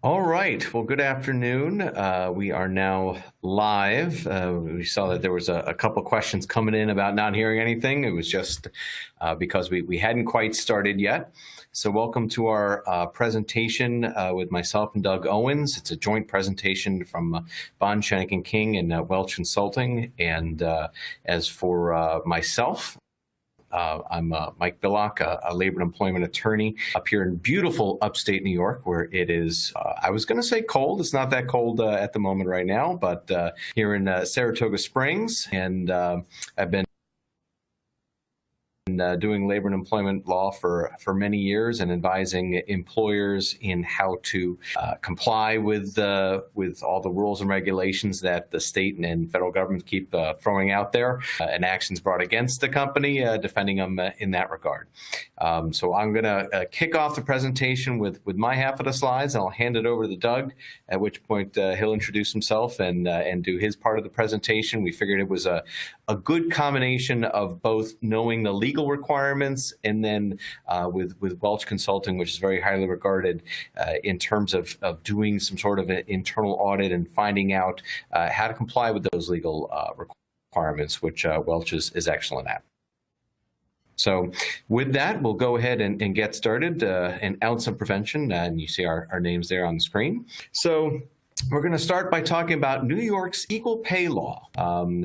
All right. Well, good afternoon. We are now live. We saw that there was a couple questions coming in about not hearing anything. It was just because we hadn't quite started yet. So welcome to our presentation with myself and Doug Owens. It's a joint presentation from Bond, Schoeneck King and Welch Consulting. And as for myself, I'm Mike Billock, a labor and employment attorney up here in beautiful upstate New York, where it is, I was going to say cold. It's not that cold at the moment right now, but here in Saratoga Springs. And I've been doing labor and employment law for many years and advising employers in how to comply with all the rules and regulations that the state and federal government keep throwing out there, and actions brought against the company, defending them in that regard. So I'm going to kick off the presentation with my half of the slides, and I'll hand it over to Doug, at which point he'll introduce himself and do his part of the presentation. We figured it was a good combination of both knowing the legal requirements and then with Welch Consulting, which is very highly regarded in terms of doing some sort of an internal audit and finding out how to comply with those legal requirements, which Welch is excellent at. So with that, we'll go ahead and get started. An ounce of prevention, and you see our names there on the screen. So we're going to start by talking about New York's equal pay law, and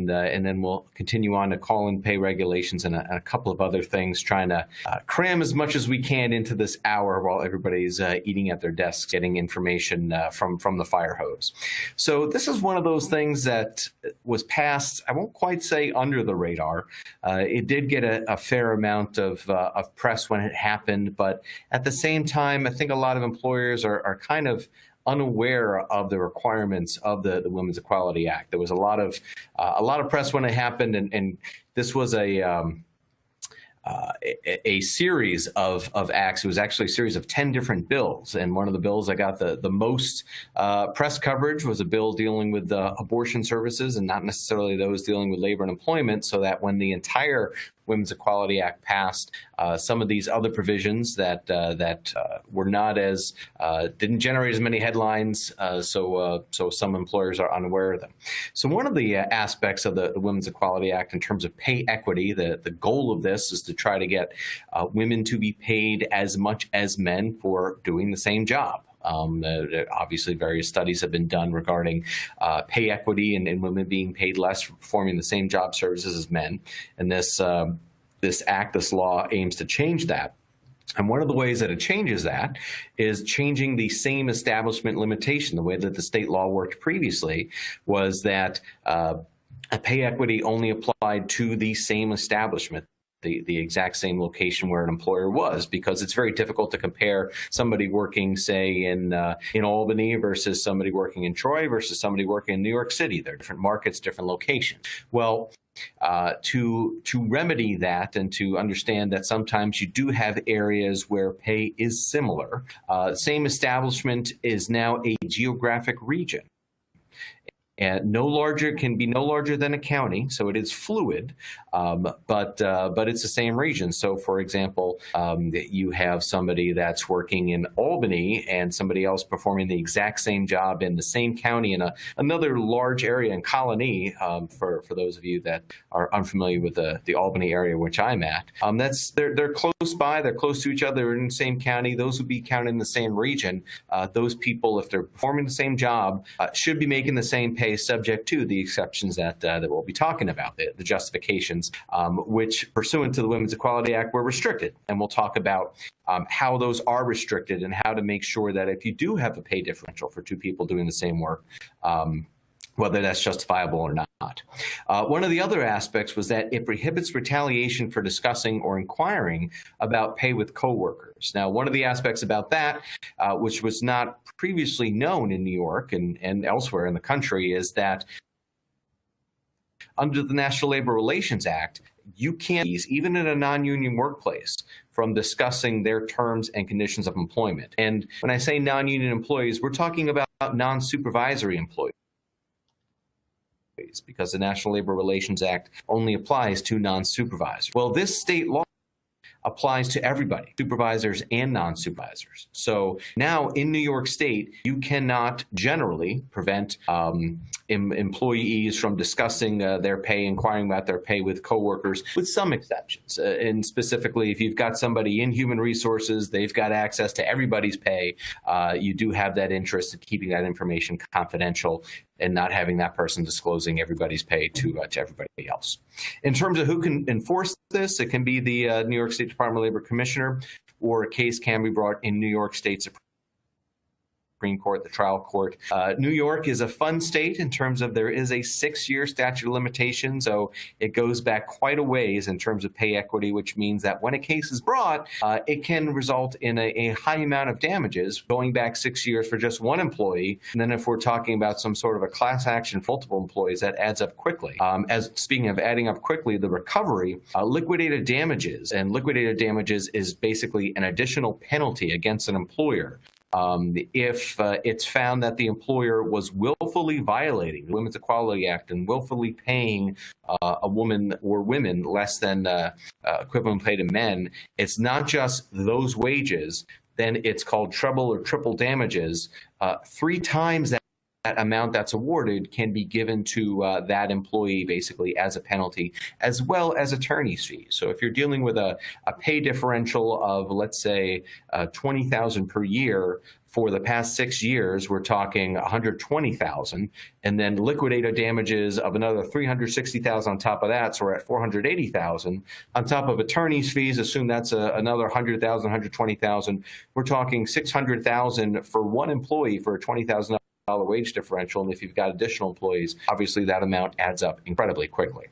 then we'll continue on to call-in pay regulations and a couple of other things, trying to cram as much as we can into this hour while everybody's eating at their desks, getting information from the fire hose. So this is one of those things that was passed, I won't quite say under the radar. It did get a fair amount of press when it happened, but at the same time, I think a lot of employers are kind of unaware of the requirements of the Women's Equality Act. There was a lot of press when it happened, and this was a series of acts. It was actually a series of 10 different bills, and one of the bills that got the most press coverage was a bill dealing with abortion services, and not necessarily those dealing with labor and employment, so that when the entire Women's Equality Act passed, some of these other provisions that were not as didn't generate as many headlines, so some employers are unaware of them. So one of the aspects of the Women's Equality Act in terms of pay equity, the goal of this is to try to get women to be paid as much as men for doing the same job. Obviously, various studies have been done regarding pay equity and women being paid less for performing the same job services as men. And this law aims to change that. And one of the ways that it changes that is changing the same establishment limitation. The way that the state law worked previously was that a pay equity only applied to the same establishment, the exact same location where an employer was, because it's very difficult to compare somebody working, say, in Albany versus somebody working in Troy versus somebody working in New York City. They're different markets, different locations. Well, to remedy that and to understand that sometimes you do have areas where pay is similar, same establishment is now a geographic region. And can be no larger than a county, so it is fluid, but it's the same region. So, for example, you have somebody that's working in Albany and somebody else performing the exact same job in the same county in another large area in Colony. For those of you that are unfamiliar with the Albany area, which I'm at, they're close by, they're close to each other, they're in the same county. Those would be counted in the same region. Those people, if they're performing the same job, should be making the same pay, subject to the exceptions that we'll be talking about, the justifications, which pursuant to the Women's Equality Act were restricted. And we'll talk about how those are restricted and how to make sure that if you do have a pay differential for two people doing the same work, whether that's justifiable or not. One of the other aspects was that it prohibits retaliation for discussing or inquiring about pay with coworkers. Now, one of the aspects about that, which was not previously known in New York and elsewhere in the country, is that under the National Labor Relations Act, you can't, even in a non-union workplace, from discussing their terms and conditions of employment. And when I say non-union employees, we're talking about non-supervisory employees, because the National Labor Relations Act only applies to non-supervised. Well, this state law applies to everybody, supervisors and non-supervisors. So now in New York State, you cannot generally prevent employees from discussing their pay, inquiring about their pay with coworkers, with some exceptions. And specifically, if you've got somebody in human resources, they've got access to everybody's pay, you do have that interest in keeping that information confidential and not having that person disclosing everybody's pay to everybody else. In terms of who can enforce this, it can be the New York State Department of Labor Commissioner, or a case can be brought in New York State Supreme Court, the trial court. New York is a fun state in terms of there is a 6-year statute of limitations, so it goes back quite a ways in terms of pay equity, which means that when a case is brought, it can result in a high amount of damages going back 6 years for just one employee. And then if we're talking about some sort of a class action for multiple employees, that adds up quickly. As speaking of adding up quickly, the recovery, liquidated damages, and liquidated damages is basically an additional penalty against an employer if it's found that the employer was willfully violating the Women's Equality Act and willfully paying a woman or women less than equivalent pay to men. It's not just those wages, then it's called treble or triple damages. 3 times that amount that's awarded can be given to that employee basically as a penalty, as well as attorney's fees. So if you're dealing with a pay differential of, let's say, $20,000 per year, for the past 6 years, we're talking $120,000, and then liquidated damages of another $360,000 on top of that, so we're at $480,000. On top of attorney's fees, assume that's another $100,000, $120,000. We're talking $600,000 for one employee for a $20,000 wage differential, and if you've got additional employees, obviously that amount adds up incredibly quickly.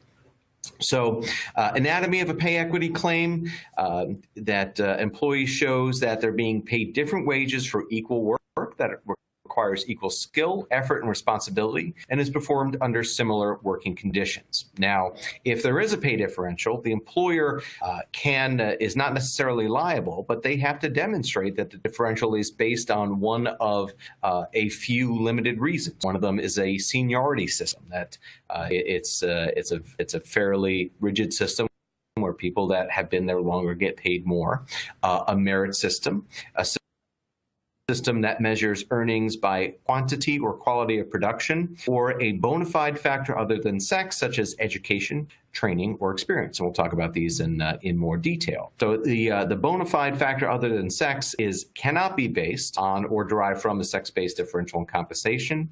So anatomy of a pay equity claim, that employee shows that they're being paid different wages for equal work that requires equal skill, effort, and responsibility, and is performed under similar working conditions. Now, if there is a pay differential, the employer is not necessarily liable, but they have to demonstrate that the differential is based on one of a few limited reasons. One of them is a seniority system, that it's a fairly rigid system where people that have been there longer get paid more, a merit system, a system that measures earnings by quantity or quality of production, or a bona fide factor other than sex, such as education, training, or experience. And we'll talk about these in more detail. So the bona fide factor other than sex cannot be based on or derived from a sex-based differential in compensation,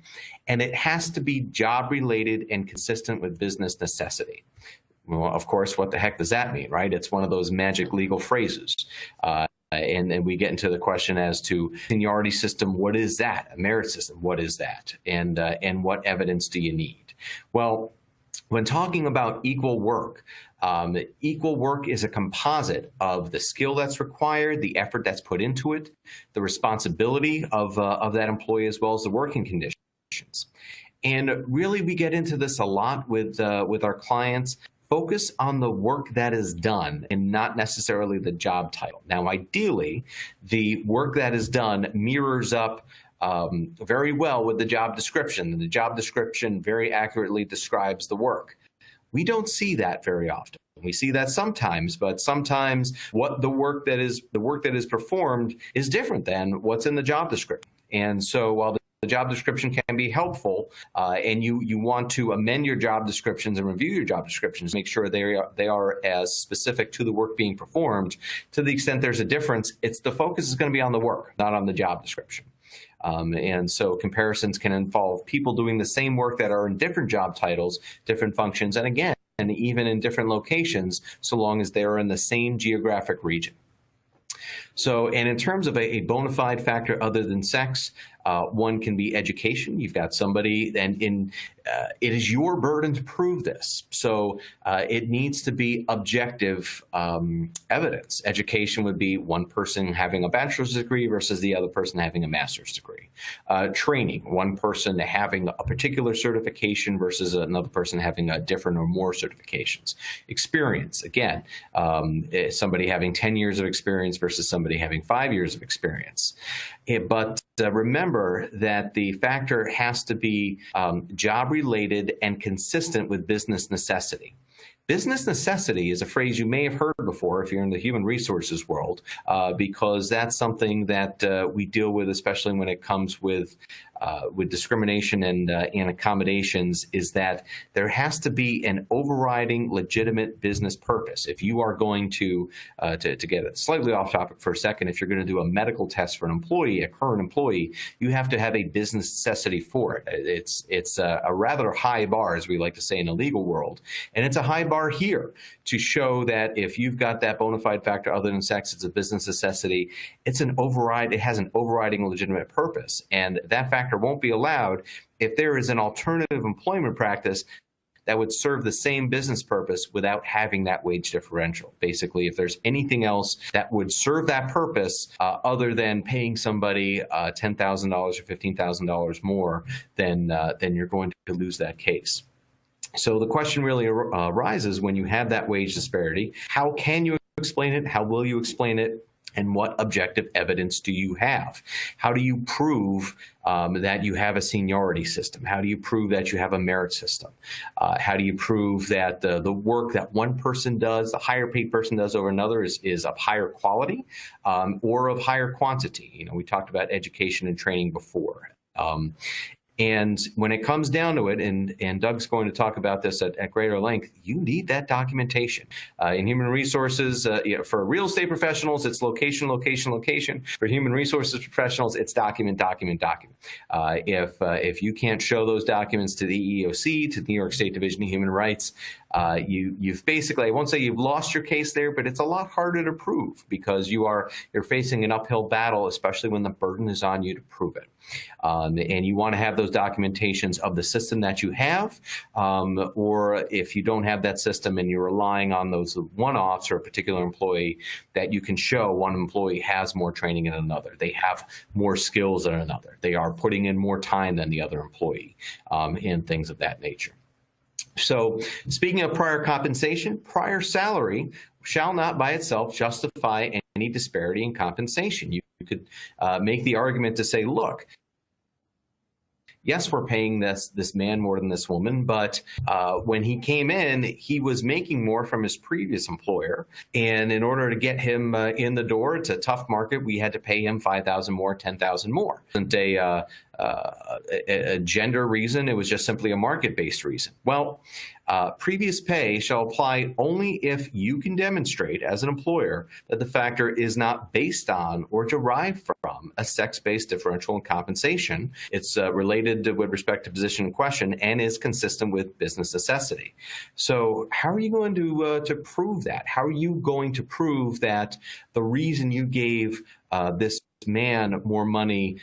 and it has to be job-related and consistent with business necessity. Well, of course, what the heck does that mean, right? It's one of those magic legal phrases. And we get into the question as to seniority system, what is that? A merit system, what is that? And what evidence do you need? Well, when talking about equal work is a composite of the skill that's required, the effort that's put into it, the responsibility of that employee, as well as the working conditions. And really, we get into this a lot with our clients. Focus on the work that is done and not necessarily the job title. Now, ideally, the work that is done mirrors up very well with the job description, and the job description very accurately describes the work. We don't see that very often. We see that sometimes, but sometimes what the work that is performed is different than what's in the job description. And so while the job description can be helpful, and you want to amend your job descriptions and review your job descriptions, make sure they are as specific to the work being performed. To the extent there's a difference, the focus is going to be on the work, not on the job description. And so comparisons can involve people doing the same work that are in different job titles, different functions, and again, and even in different locations, so long as they are in the same geographic region. So, and in terms of a bona fide factor other than sex, one can be education. You've got somebody, and it is your burden to prove this. So it needs to be objective evidence. Education would be one person having a bachelor's degree versus the other person having a master's degree. Training, one person having a particular certification versus another person having a different or more certifications. Experience, again, somebody having 10 years of experience versus somebody having 5 years of experience. But remember that the factor has to be job-related and consistent with business necessity. Business necessity is a phrase you may have heard before if you're in the human resources world, because that's something that we deal with, especially when it comes with discrimination and accommodations, is that there has to be an overriding legitimate business purpose. If you are going to get it slightly off topic for a second, if you're going to do a medical test for an employee, a current employee, you have to have a business necessity for it. It's a rather high bar, as we like to say in the legal world, and it's a high bar here to show that if you've got that bona fide factor other than sex, it's a business necessity. It has an overriding legitimate purpose, and that factor won't be allowed if there is an alternative employment practice that would serve the same business purpose without having that wage differential. Basically, if there's anything else that would serve that purpose other than paying somebody $10,000 or $15,000 more, then you're going to lose that case. So the question really arises when you have that wage disparity: how can you explain it? How will you explain it? And what objective evidence do you have? How do you prove that you have a seniority system? How do you prove that you have a merit system? How do you prove that the work that one person does, the higher paid person does over another, is of higher quality or of higher quantity? You know, we talked about education and training before. And when it comes down to it, and Doug's going to talk about this at greater length, you need that documentation. In human resources, for real estate professionals, it's location, location, location. For human resources professionals, it's document, document, document. If you can't show those documents to the EEOC, to the New York State Division of Human Rights, you've basically, I won't say you've lost your case there, but it's a lot harder to prove because you're facing an uphill battle, especially when the burden is on you to prove it. And you want to have those documentations of the system that you have, or if you don't have that system and you're relying on those one-offs or a particular employee, that you can show one employee has more training than another. They have more skills than another. They are putting in more time than the other employee, and things of that nature. So speaking of prior compensation, prior salary shall not by itself justify any disparity in compensation. You could make the argument to say, look, yes, we're paying this man more than this woman, but when he came in, he was making more from his previous employer. And in order to get him in the door, it's a tough market, we had to pay him $5,000 more, $10,000 more. It wasn't a gender reason, it was just simply a market-based reason. Well, previous pay shall apply only if you can demonstrate as an employer that the factor is not based on or derived from a sex-based differential in compensation. It's related with respect to position in question and is consistent with business necessity. So how are you going to prove that? How are you going to prove that the reason you gave this man more money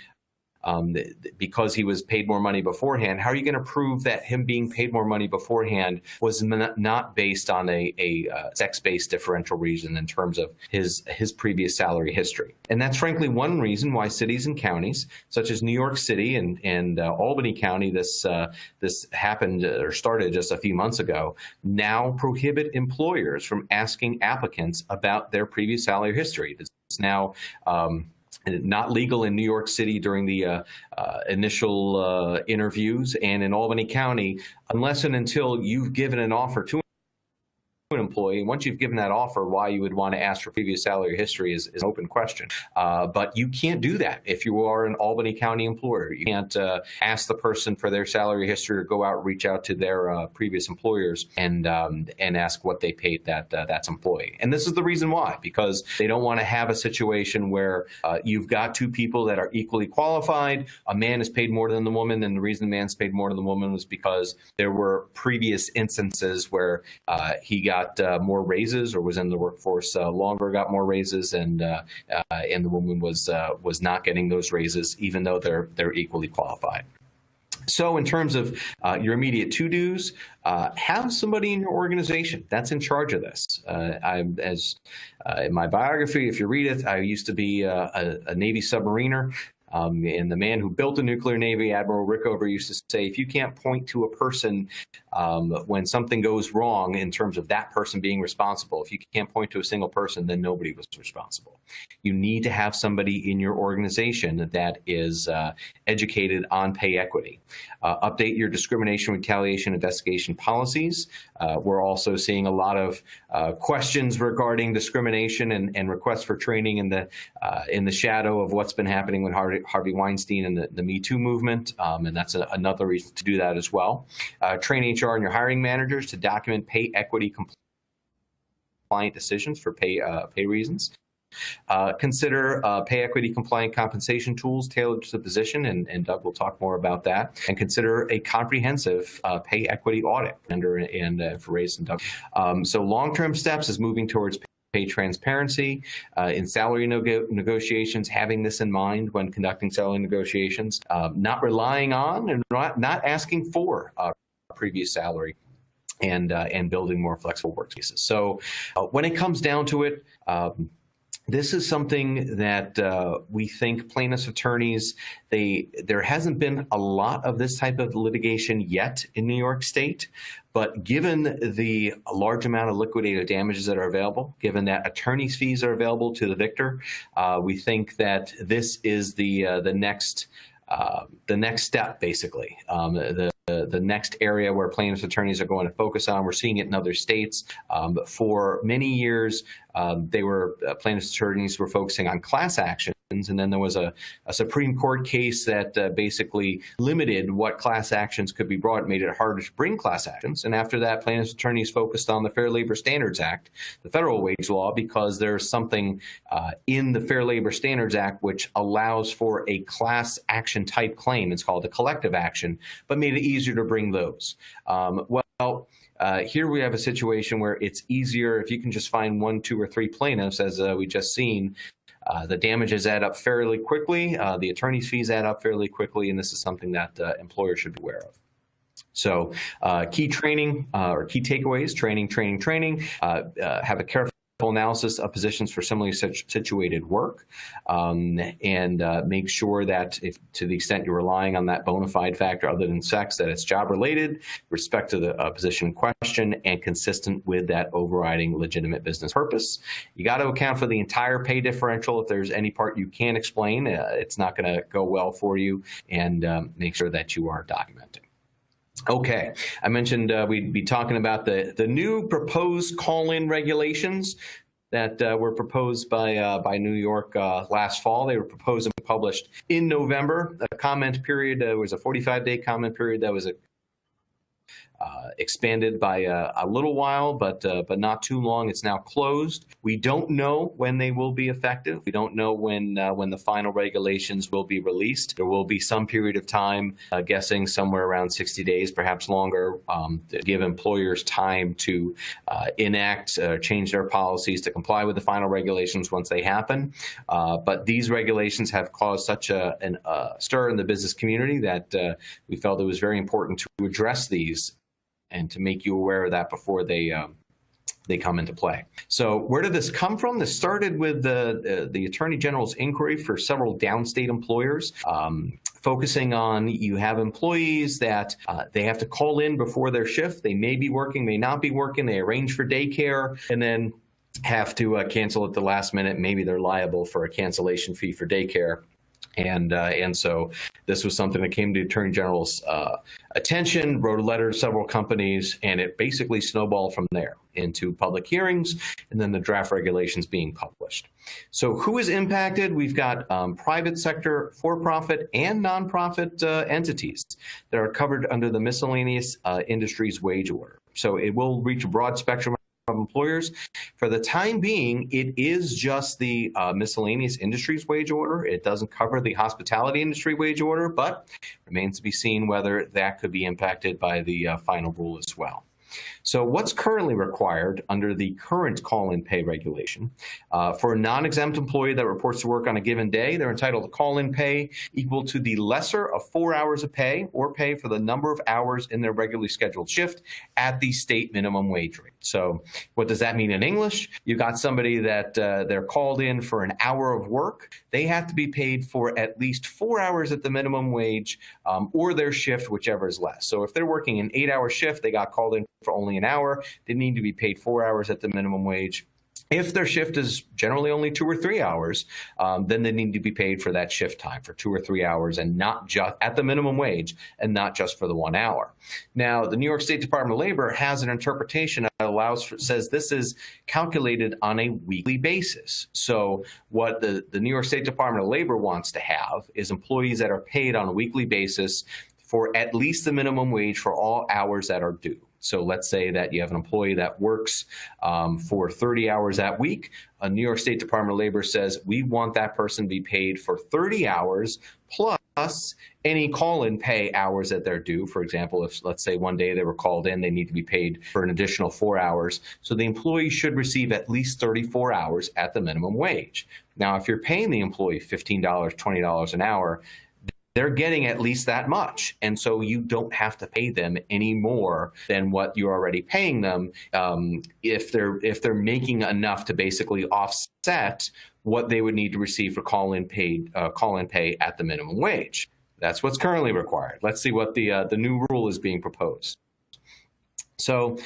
because he was paid more money beforehand, how are you going to prove that him being paid more money beforehand was not based on a sex-based differential reason in terms of his previous salary history? And that's frankly one reason why cities and counties, such as New York City and Albany County, this happened or started just a few months ago, now prohibit employers from asking applicants about their previous salary history. It's now not legal in New York City during the initial interviews, and in Albany County, unless and until you've given an offer to an employee. Once you've given that offer, why you would want to ask for previous salary history is an open question. But you can't do that if you are an Albany County employer. You can't ask the person for their salary history or go out and reach out to their previous employers and ask what they paid that employee. And this is the reason why, because they don't want to have a situation where you've got two people that are equally qualified. A man is paid more than the woman, and the reason the man's paid more than the woman was because there were previous instances where he got more raises or was in the workforce longer, got more raises, and the woman was not getting those raises, even though they're equally qualified. So in terms of your immediate to-dos, have somebody in your organization that's in charge of this. In my biography, if you read it, I used to be a Navy submariner. And the man who built the nuclear navy, Admiral Rickover, used to say, if you can't point to a person when something goes wrong in terms of that person being responsible, if you can't point to a single person, then nobody was responsible. You need to have somebody in your organization that is educated on pay equity. Update your discrimination, retaliation, investigation policies. We're also seeing a lot of questions regarding discrimination and requests for training in the shadow of what's been happening with Harvey Weinstein and the Me Too movement, and that's another reason to do that as well. Train HR and your hiring managers to document pay equity compliant decisions for pay reasons. Consider pay equity compliant compensation tools tailored to the position, and Doug will talk more about that. And consider a comprehensive pay equity audit for raise and Doug. So long-term steps is moving towards pay transparency in salary negotiations, having this in mind when conducting salary negotiations, not relying on and not asking for previous salary, and building more flexible workspaces. So when it comes down to it, this is something that we think plaintiffs' attorneys, there hasn't been a lot of this type of litigation yet in New York State, but given the large amount of liquidated damages that are available, given that attorney's fees are available to the victor, we think that this is the next step, basically. The next area where plaintiffs' attorneys are going to focus on. We're seeing it in other states. For many years, plaintiffs' attorneys were focusing on class actions, and then there was a Supreme Court case that basically limited what class actions could be brought, made it harder to bring class actions. And after that, plaintiffs' attorneys focused on the Fair Labor Standards Act, the federal wage law, because there's something in the Fair Labor Standards Act which allows for a class action type claim. It's called a collective action, but made it easier to bring those. Here we have a situation where it's easier if you can just find 1, 2, or 3 plaintiffs, as we just seen. The damages add up fairly quickly. The attorney's fees add up fairly quickly, and this is something that employers should be aware of. So key training or key takeaways, training. Have a careful analysis of positions for similarly situated work, and make sure that if to the extent you're relying on that bona fide factor other than sex, that it's job related, respect to the position in question, and consistent with that overriding legitimate business purpose. You got to account for the entire pay differential. If there's any part you can't explain, it's not going to go well for you, and make sure that you are documenting. Okay, I mentioned we'd be talking about the new proposed call-in regulations that were proposed by New York last fall. They were proposed and published in November. A comment period was a 45-day comment period that was expanded by a little while, but not too long. It's now closed. We don't know when they will be effective. We don't know when the final regulations will be released. There will be some period of time, guessing somewhere around 60 days, perhaps longer, to give employers time to enact, change their policies to comply with the final regulations once they happen. But these regulations have caused such a stir in the business community that we felt it was very important to address these and to make you aware of that before they come into play. So where did this come from? This started with the Attorney General's inquiry for several downstate employers, focusing on you have employees that they have to call in before their shift. They may be working, may not be working. They arrange for daycare and then have to cancel at the last minute. Maybe they're liable for a cancellation fee for daycare. And so this was something that came to the Attorney General's attention, wrote a letter to several companies, and it basically snowballed from there into public hearings and then the draft regulations being published. So who is impacted? We've got private sector, for-profit, and nonprofit entities that are covered under the miscellaneous industries wage order. So it will reach a broad spectrum of employers. For the time being, it is just the miscellaneous industries wage order. It doesn't cover the hospitality industry wage order, but remains to be seen whether that could be impacted by the final rule as well. So what's currently required under the current call-in pay regulation? For a non-exempt employee that reports to work on a given day, they're entitled to call-in pay equal to the lesser of 4 hours of pay or pay for the number of hours in their regularly scheduled shift at the state minimum wage rate. So what does that mean in English? You've got somebody that they're called in for an hour of work. They have to be paid for at least 4 hours at the minimum wage or their shift, whichever is less. So if they're working an 8-hour shift, they got called in for only an hour, they need to be paid 4 hours at the minimum wage. If their shift is generally only 2 or 3 hours, then they need to be paid for that shift time for 2 or 3 hours and not just at the minimum wage and not just for the 1 hour. Now, the New York State Department of Labor has an interpretation that says this is calculated on a weekly basis. So what the New York State Department of Labor wants to have is employees that are paid on a weekly basis for at least the minimum wage for all hours that are due. So let's say that you have an employee that works for 30 hours that week. A New York State Department of Labor says we want that person to be paid for 30 hours plus any call-in pay hours that they're due. For example, if let's say one day they were called in, they need to be paid for an additional 4 hours. So the employee should receive at least 34 hours at the minimum wage. Now, if you're paying the employee $15, $20 an hour, they're getting at least that much. And so you don't have to pay them any more than what you're already paying them if they're making enough to basically offset what they would need to receive for call-in pay at the minimum wage. That's what's currently required. Let's see what the new rule is being proposed. So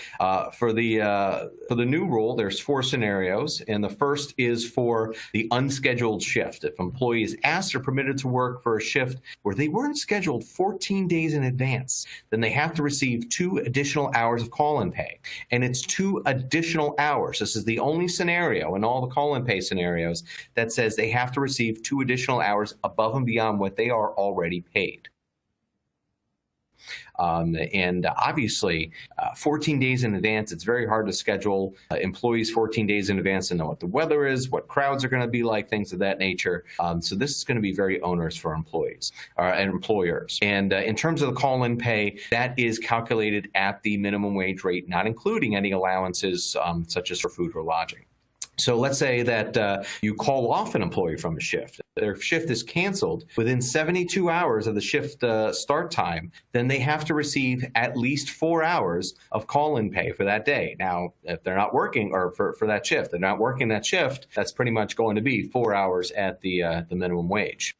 for the new rule, there's 4 scenarios, and the first is for the unscheduled shift. If an employee is asked or permitted to work for a shift where they weren't scheduled 14 days in advance, then they have to receive 2 additional hours of call-in pay. And it's 2 additional hours. This is the only scenario in all the call-in pay scenarios that says they have to receive 2 additional hours above and beyond what they are already paid. And obviously, 14 days in advance, it's very hard to schedule employees 14 days in advance to know what the weather is, what crowds are going to be like, things of that nature. So this is going to be very onerous for employees and employers. And in terms of the call-in pay, that is calculated at the minimum wage rate, not including any allowances such as for food or lodging. So let's say that you call off an employee from a shift. Their shift is canceled within 72 hours of the shift start time, then they have to receive at least 4 hours of call-in pay for that day. Now, if they're not working or for that shift, they're not working that shift, that's pretty much going to be 4 hours at the minimum wage.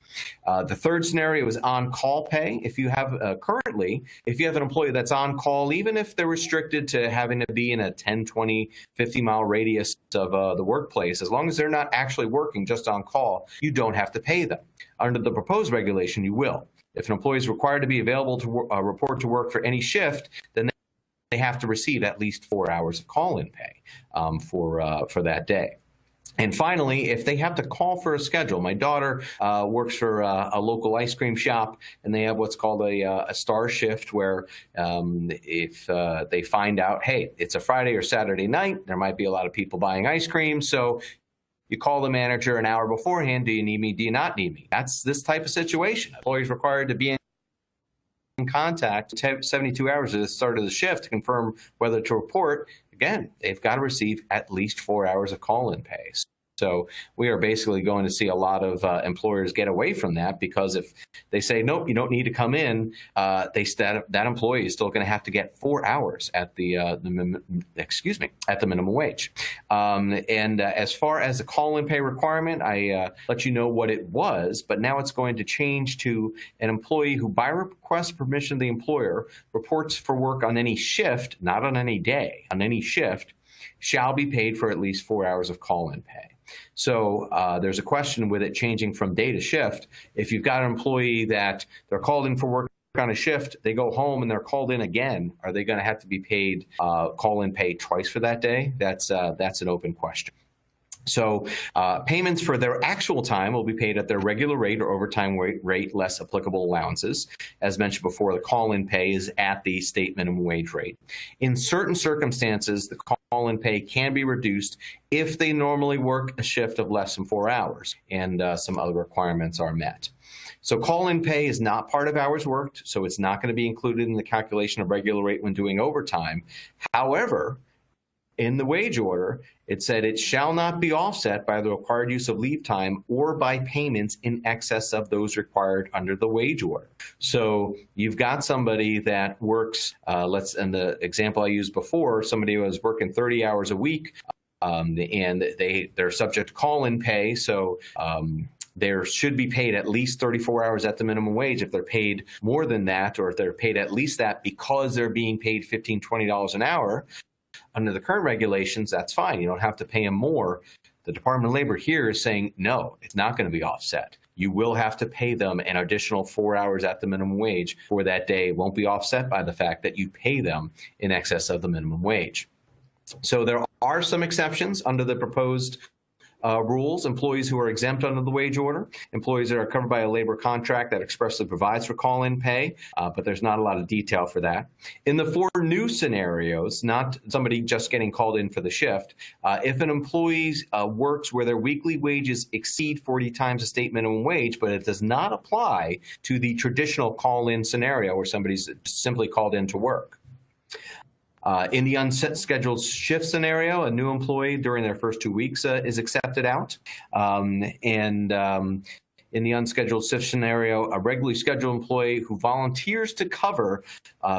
The third scenario is on-call pay. If you have currently, if you have an employee that's on call, even if they're restricted to having to be in a 10, 20, 50-mile radius of the workplace, as long as they're not actually working just on call, you don't have to pay them. Under the proposed regulation, you will. If an employee is required to be available to report to work for any shift, then they have to receive at least 4 hours of call-in pay for that day. And finally, if they have to call for a schedule, my daughter works for a local ice cream shop, and they have what's called a star shift where if they find out, hey, it's a Friday or Saturday night, there might be a lot of people buying ice cream, so you call the manager an hour beforehand, do you need me, do you not need me? That's this type of situation. Employees required to be in contact 72 hours at the start of the shift to confirm whether to report. Again, they've got to receive at least 4 hours of call-in pay. So we are basically going to see a lot of employers get away from that, because if they say, nope, you don't need to come in, that employee is still going to have to get 4 hours at the minimum wage. And as far as the call-in pay requirement, I let you know what it was, but now it's going to change to an employee who, by request permission of the employer, reports for work on any shift, not on any day, on any shift, shall be paid for at least 4 hours of call-in pay. So there's a question with it changing from day to shift. If you've got an employee that they're called in for work on a shift, they go home and they're called in again, are they going to have to be paid call-in pay twice for that day? That's an open question. So payments for their actual time will be paid at their regular rate or overtime rate less applicable allowances. As mentioned before, the call-in pay is at the state minimum wage rate. In certain circumstances, the call-in pay can be reduced if they normally work a shift of less than 4 hours, and some other requirements are met. So call-in pay is not part of hours worked, so it's not going to be included in the calculation of regular rate when doing overtime. However, in the wage order, it said it shall not be offset by the required use of leave time or by payments in excess of those required under the wage order. So you've got somebody that works, in the example I used before, somebody who was working 30 hours a week, and they're subject to call-in pay. So they should be paid at least 34 hours at the minimum wage. If they're paid more than that, or if they're paid at least that because they're being paid $15, $20 an hour, under the current regulations, that's fine. You don't have to pay them more. The Department of Labor here is saying, no, it's not going to be offset. You will have to pay them an additional 4 hours at the minimum wage for that day. It won't be offset by the fact that you pay them in excess of the minimum wage. So there are some exceptions under the proposed rules. Employees who are exempt under the wage order, employees that are covered by a labor contract that expressly provides for call-in pay, but there's not a lot of detail for that. In the 4 new scenarios, not somebody just getting called in for the shift, if an employee works where their weekly wages exceed 40 times the state minimum wage, but it does not apply to the traditional call-in scenario where somebody's simply called in to work. In the unscheduled shift scenario, a new employee during their first 2 weeks is accepted out. In the unscheduled shift scenario, a regularly scheduled employee who volunteers to cover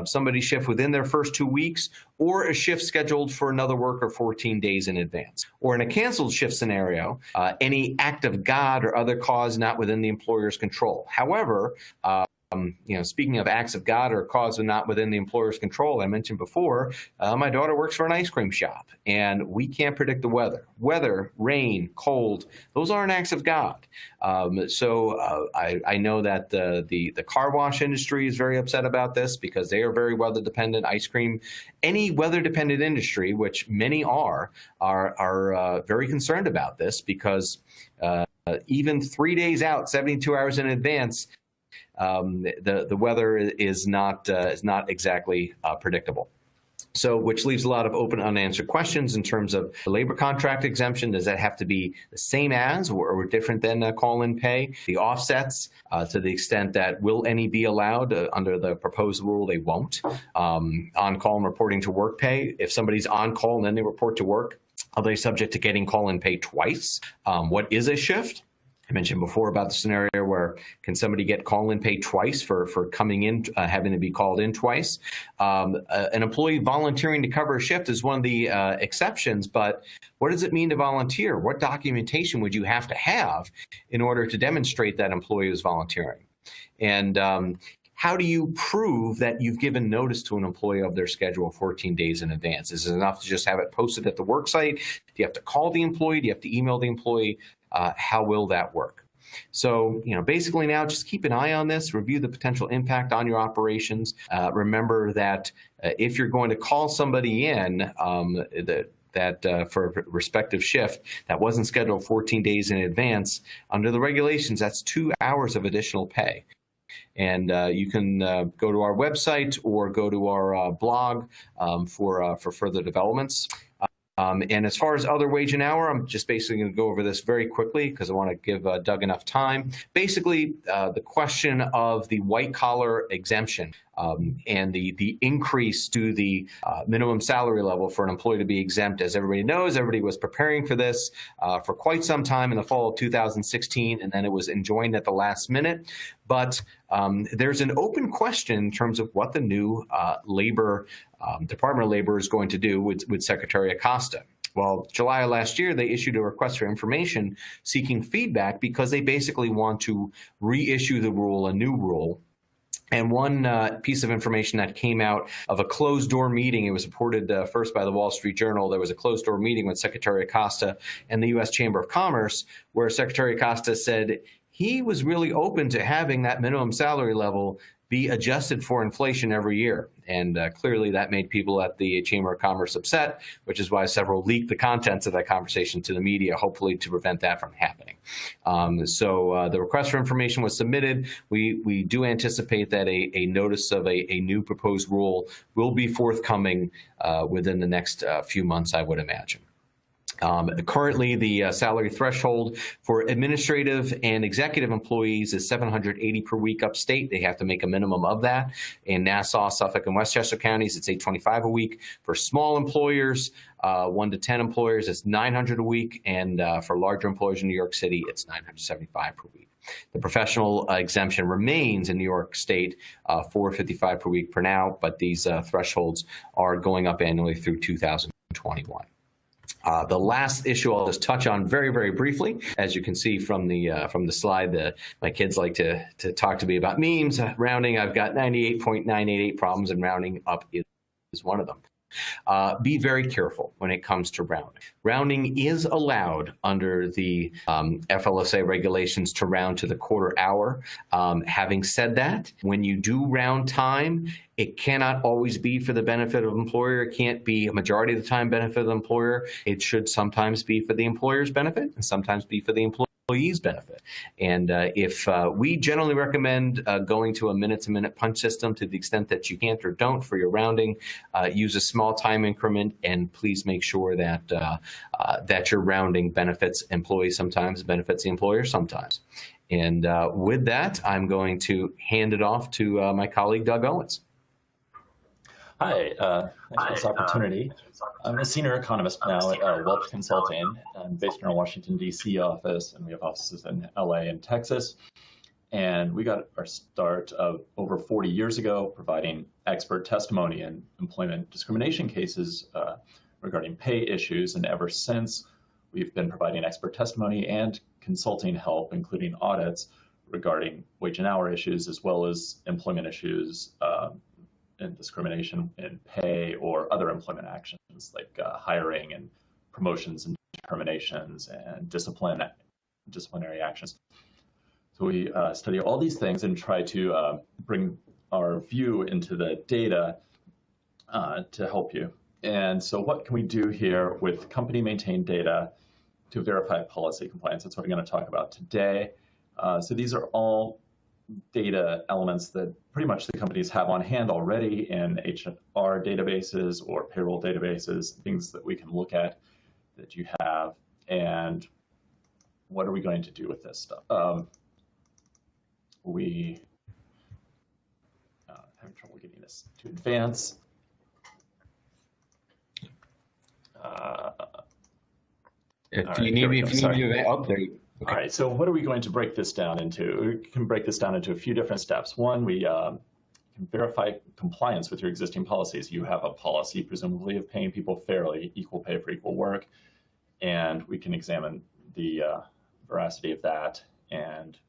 somebody's shift within their first 2 weeks, or a shift scheduled for another worker 14 days in advance. Or in a canceled shift scenario, any act of God or other cause not within the employer's control. However, speaking of acts of God or cause not within the employer's control, I mentioned before, my daughter works for an ice cream shop, and we can't predict the weather. Weather, rain, cold, those aren't acts of God. I know that the car wash industry is very upset about this because they are very weather dependent. Ice cream, any weather dependent industry, which many are very concerned about this because even 3 days out, 72 hours in advance, the weather is not exactly predictable. So, which leaves a lot of open unanswered questions in terms of the labor contract exemption. Does that have to be the same as or different than call-in pay? The offsets, to the extent that will any be allowed under the proposed rule, they won't. On-call and reporting to work pay. If somebody's on call and then they report to work, are they subject to getting call-in pay twice? What is a shift? I mentioned before about the scenario where can somebody get call-in pay twice for coming in, having to be called in twice. An employee volunteering to cover a shift is one of the exceptions, but what does it mean to volunteer? What documentation would you have to have in order to demonstrate that employee is volunteering? And how do you prove that you've given notice to an employee of their schedule 14 days in advance? Is it enough to just have it posted at the work site? Do you have to call the employee? Do you have to email the employee? How will that work? So, basically now just keep an eye on this, review the potential impact on your operations. Remember that if you're going to call somebody in for a respective shift that wasn't scheduled 14 days in advance, under the regulations, that's 2 hours of additional pay. And you can go to our website or go to our blog for further developments. And as far as other wage and hour, I'm just basically going to go over this very quickly because I want to give Doug enough time. Basically, the question of the white-collar exemption and the increase to the minimum salary level for an employee to be exempt. As everybody knows, everybody was preparing for this for quite some time in the fall of 2016, and then it was enjoined at the last minute. But there's an open question in terms of what the new Department of Labor is going to do with Secretary Acosta. Well, July of last year, they issued a request for information seeking feedback because they basically want to reissue the rule, a new rule. And one piece of information that came out of a closed-door meeting, it was reported first by the Wall Street Journal, there was a closed-door meeting with Secretary Acosta and the U.S. Chamber of Commerce, where Secretary Acosta said he was really open to having that minimum salary level be adjusted for inflation every year. And clearly that made people at the Chamber of Commerce upset, which is why several leaked the contents of that conversation to the media, hopefully to prevent that from happening. So the request for information was submitted. We do anticipate that a notice of a new proposed rule will be forthcoming within the next few months, I would imagine. Currently, the salary threshold for administrative and executive employees is $780 per week upstate. They have to make a minimum of that. In Nassau, Suffolk, and Westchester counties, it's $825 a week. For small employers, 1 to 10 employers, it's $900 a week. And for larger employers in New York City, it's $975 per week. The professional exemption remains in New York State, $455 per week for now, but these thresholds are going up annually through 2021. The last issue I'll just touch on very, very briefly. As you can see from the slide, my kids like to talk to me about memes. Rounding, I've got 98.988 problems, and rounding up is one of them. Be very careful when it comes to rounding. Rounding is allowed under the FLSA regulations to round to the quarter hour. Having said that, when you do round time, it cannot always be for the benefit of the employer. It can't be a majority of the time benefit of the employer. It should sometimes be for the employer's benefit and sometimes be for the employee's benefit. And if we generally recommend going to a minute-to-minute punch system to the extent that you can't or don't for your rounding, use a small time increment, and please make sure that that your rounding benefits employees sometimes, benefits the employer sometimes. And with that, I'm going to hand it off to my colleague, Doug Owens. Hi, thanks for this opportunity. I'm a senior economist now at Welch Consulting. I'm based in our Washington, D.C. office, and we have offices in L.A. and Texas. And we got our start over 40 years ago providing expert testimony in employment discrimination cases regarding pay issues. And ever since, we've been providing expert testimony and consulting help, including audits regarding wage and hour issues, as well as employment issues and discrimination in pay or other employment actions like hiring and promotions and terminations and disciplinary actions. So we study all these things and try to bring our view into the data to help you. And so what can we do here with company maintained data to verify policy compliance? That's what we're going to talk about today. So these are all data elements that pretty much the companies have on hand already in HR databases or payroll databases, things that we can look at that you have. And what are we going to do with this stuff? We having trouble getting this to advance. If you need me, oh, there you go. Okay. All right, so what are we going to break this down into? We can break this down into a few different steps. One, we can verify compliance with your existing policies. You have a policy, presumably, of paying people fairly, equal pay for equal work, and we can examine the veracity of that, and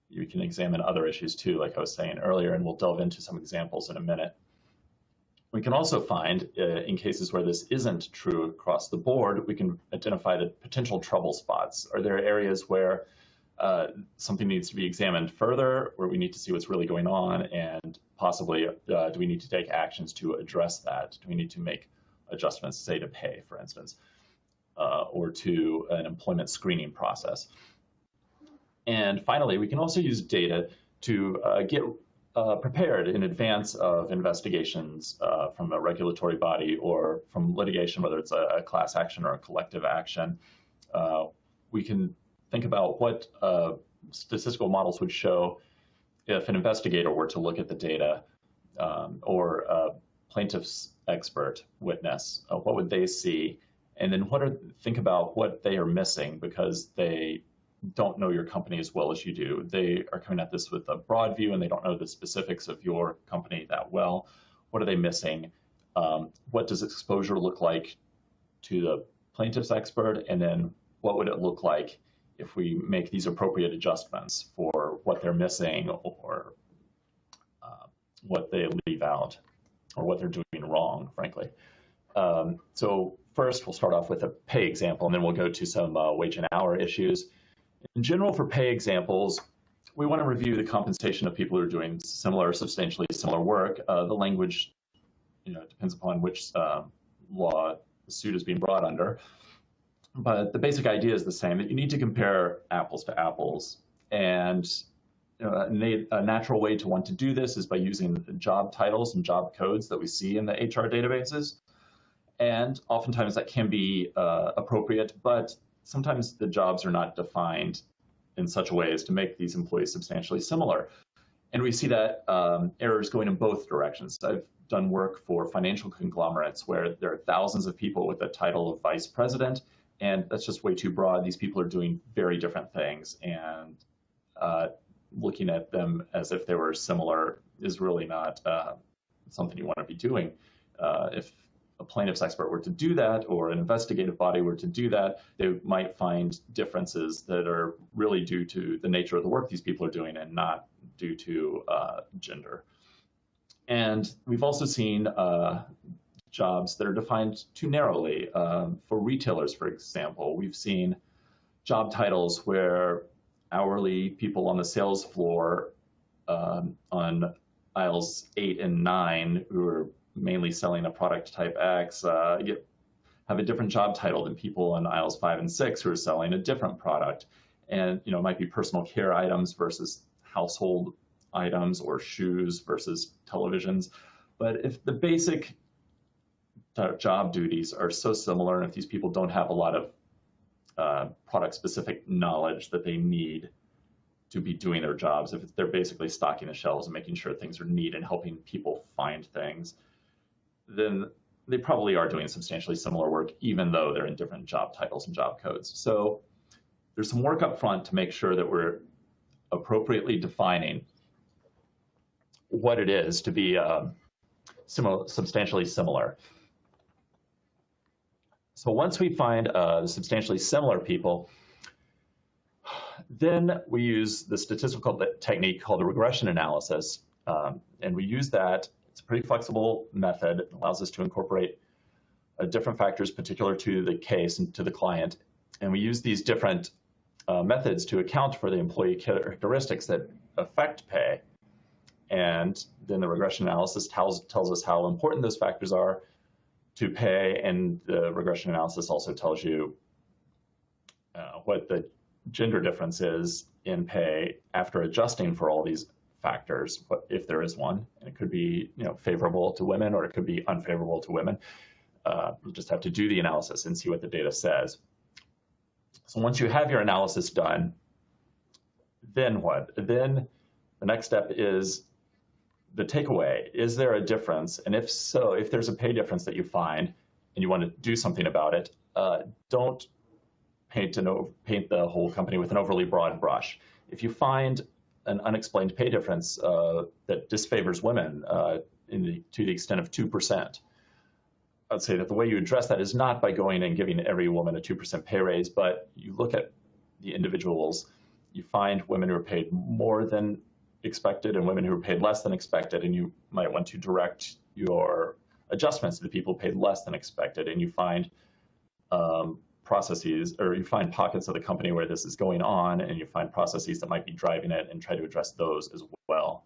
you can examine other issues too, like I was saying earlier, and we'll delve into some examples in a minute. We can also find, in cases where this isn't true across the board, we can identify the potential trouble spots. Are there areas where something needs to be examined further, where we need to see what's really going on, and possibly do we need to take actions to address that? Do we need to make adjustments, say, to pay, for instance, or to an employment screening process? And finally, we can also use data to get prepared in advance of investigations from a regulatory body or from litigation, whether it's a class action or a collective action. We can think about what statistical models would show if an investigator were to look at the data or a plaintiff's expert witness. What would they see? And then think about what they are missing because they don't know your company as well as you do. They are coming at this with a broad view and they don't know the specifics of your company that well. What are they missing? What does exposure look like to the plaintiff's expert? And then what would it look like if we make these appropriate adjustments for what they're missing or what they leave out or what they're doing wrong, frankly. So first, we'll start off with a pay example, and then we'll go to some wage and hour issues. In general, for pay examples, we want to review the compensation of people who are doing similar, substantially similar work. The language, depends upon which law the suit is being brought under. But the basic idea is the same, that you need to compare apples to apples. And a natural way to want to do this is by using the job titles and job codes that we see in the HR databases. And oftentimes that can be appropriate, but sometimes the jobs are not defined in such a way as to make these employees substantially similar. And we see that errors going in both directions. I've done work for financial conglomerates where there are thousands of people with the title of vice president, and that's just way too broad. These people are doing very different things, and looking at them as if they were similar is really not something you want to be doing. If a plaintiff's expert were to do that, or an investigative body were to do that, they might find differences that are really due to the nature of the work these people are doing and not due to gender. And we've also seen jobs that are defined too narrowly. For retailers, for example, we've seen job titles where hourly people on the sales floor on aisles 8 and 9 who are mainly selling a product type X have a different job title than people on aisles 5 and 6 who are selling a different product. And it might be personal care items versus household items, or shoes versus televisions. But if the basic job duties are so similar, and if these people don't have a lot of product-specific knowledge that they need to be doing their jobs, if they're basically stocking the shelves and making sure things are neat and helping people find things, then they probably are doing substantially similar work, even though they're in different job titles and job codes. So there's some work up front to make sure that we're appropriately defining what it is to be substantially similar. So once we find substantially similar people, then we use the statistical technique called the regression analysis. And we use that. It's a pretty flexible method. It allows us to incorporate different factors particular to the case and to the client. And we use these different methods to account for the employee characteristics that affect pay. And then the regression analysis tells us how important those factors are to pay, and the regression analysis also tells you what the gender difference is in pay after adjusting for all these factors, if there is one. And it could be favorable to women, or it could be unfavorable to women. You just have to do the analysis and see what the data says. So once you have your analysis done, then what? Then the next step is the takeaway. Is there a difference? And if so, if there's a pay difference that you find and you want to do something about it, don't paint the whole company with an overly broad brush. If you find an unexplained pay difference that disfavors women to the extent of 2%, I'd say that the way you address that is not by going and giving every woman a 2% pay raise, but you look at the individuals. You find women who are paid more than expected and women who are paid less than expected, and you might want to direct your adjustments to the people paid less than expected, and you find processes, or you find pockets of the company where this is going on, and you find processes that might be driving it and try to address those as well.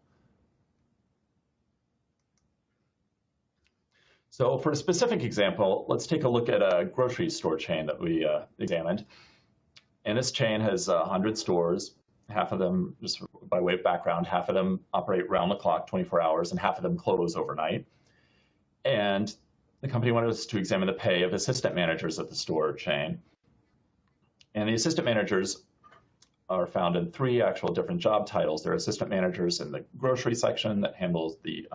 So for a specific example, let's take a look at a grocery store chain that we examined. And this chain has 100 stores. Half of them, just by way of background, half of them operate round the clock, 24 hours, and half of them close overnight. And the company wanted us to examine the pay of assistant managers at the store chain. And the assistant managers are found in 3 actual different job titles. They're assistant managers in the grocery section that handles the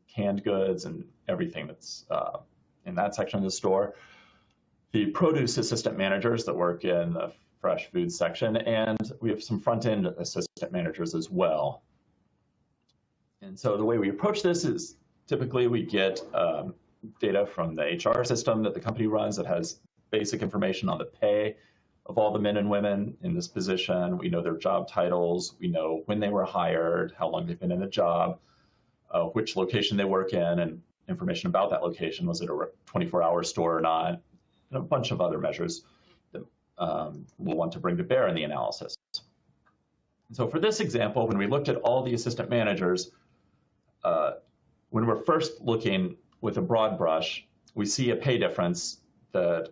canned goods and everything that's in that section of the store. The produce assistant managers that work in the fresh food section, and we have some front-end assistant managers as well. And so the way we approach this is typically we get data from the HR system that the company runs that has basic information on the pay of all the men and women in this position. We know their job titles. We know when they were hired, how long they've been in the job, which location they work in, and information about that location. Was it a 24-hour store or not? And a bunch of other measures that we'll want to bring to bear in the analysis. So for this example, when we looked at all the assistant managers, when we're first looking with a broad brush, we see a pay difference that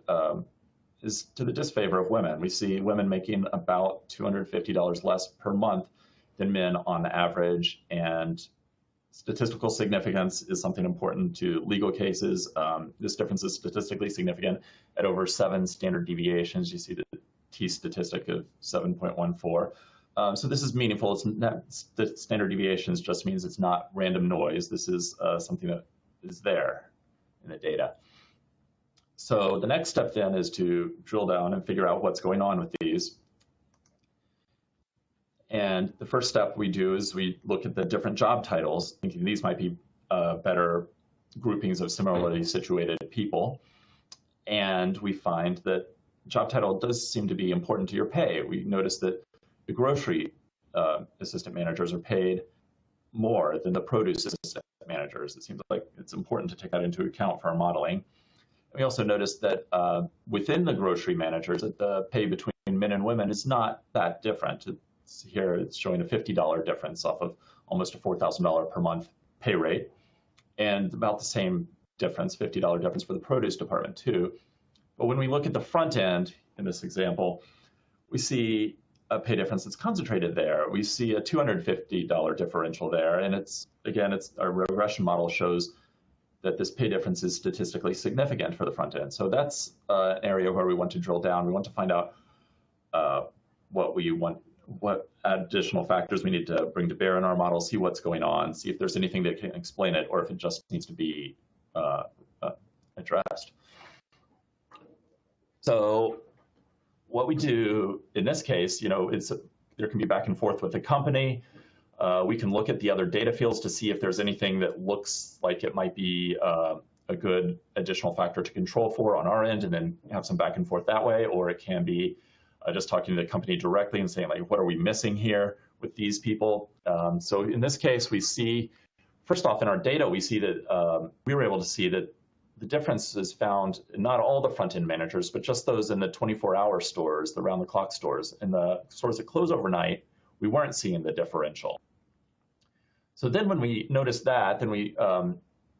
is to the disfavor of women. We see women making about $250 less per month than men on average, and statistical significance is something important to legal cases. This difference is statistically significant at over 7 standard deviations. You see the T statistic of 7.14. So this is meaningful. It's not, the standard deviations just means it's not random noise. This is something that is there in the data. So the next step then is to drill down and figure out what's going on with these. And the first step we do is we look at the different job titles, thinking these might be better groupings of similarly situated people. And we find that job title does seem to be important to your pay. We notice that the grocery assistant managers are paid more than the produce assistant managers. It seems like it's important to take that into account for our modeling. We also noticed that within the grocery managers, that the pay between men and women is not that different. Here it's showing a $50 difference off of almost a $4,000 per month pay rate, and about the same difference, $50 difference for the produce department too. But when we look at the front end in this example, we see a pay difference that's concentrated there. We see a $250 differential there, and our regression model shows that this pay difference is statistically significant for the front end. So that's an area where we want to drill down. We want to find out what additional factors we need to bring to bear in our model, see what's going on, see if there's anything that can explain it, or if it just needs to be addressed. So what we do in this case, there can be back and forth with the company. We can look at the other data fields to see if there's anything that looks like it might be a good additional factor to control for on our end, and then have some back and forth that way. Or it can be just talking to the company directly and saying, like, what are we missing here with these people? So in this case, we see, first off, in our data, we see that we were able to see that the difference is found in not all the front-end managers, but just those in the 24-hour stores, the round-the-clock stores. In the stores that close overnight, we weren't seeing the differential. So then when we noticed that, then we